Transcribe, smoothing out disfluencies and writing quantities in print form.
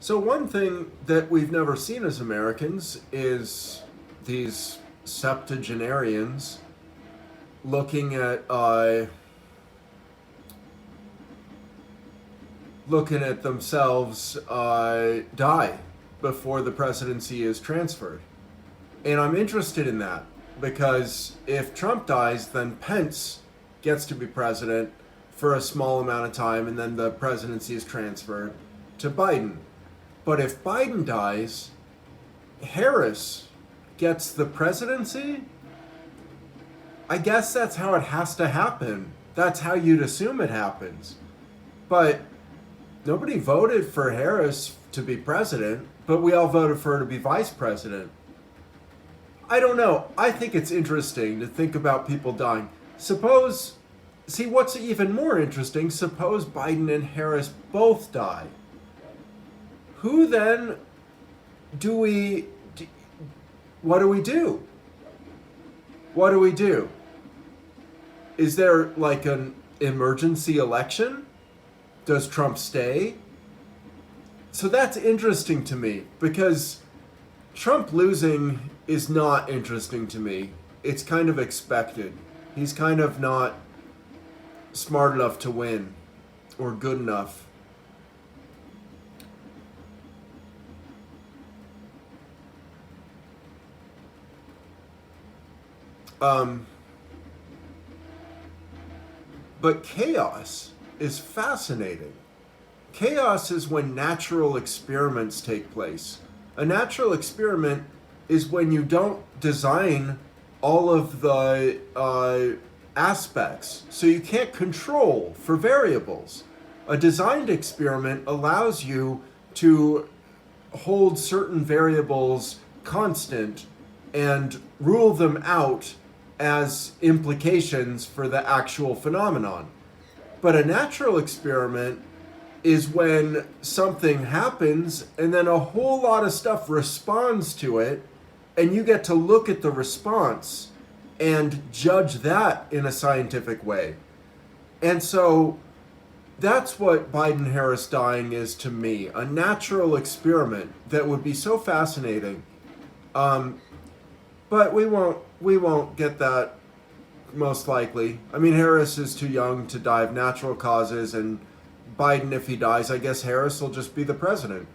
So one thing that we've never seen as Americans is these septuagenarians looking at themselves die before the presidency is transferred. And I'm interested in that because if Trump dies, then Pence gets to be president for a small amount of time and then the presidency is transferred to Biden. But if Biden dies, Harris gets the presidency? I guess that's how it has to happen. That's how you'd assume it happens. But nobody voted for Harris to be president, but we all voted for her to be vice president. I don't know. I think it's interesting to think about people dying. See, what's even more interesting, suppose Biden and Harris both die. Who then what do we do? What do we do? Is there like an emergency election? Does Trump stay? So that's interesting to me because Trump losing is not interesting to me. It's kind of expected. He's kind of not smart enough to win or good enough. But chaos is fascinating. Chaos is when natural experiments take place. A natural experiment is when you don't design all of the aspects, so you can't control for variables. A designed experiment allows you to hold certain variables constant and rule them out as implications for the actual phenomenon. But a natural experiment is when something happens and then a whole lot of stuff responds to it, and you get to look at the response and judge that in a scientific way. And so that's what Biden Harris dying is to me, a natural experiment that would be so fascinating. But we won't get that most likely. I mean, Harris is too young to die of natural causes, and Biden, if he dies, I guess Harris will just be the president.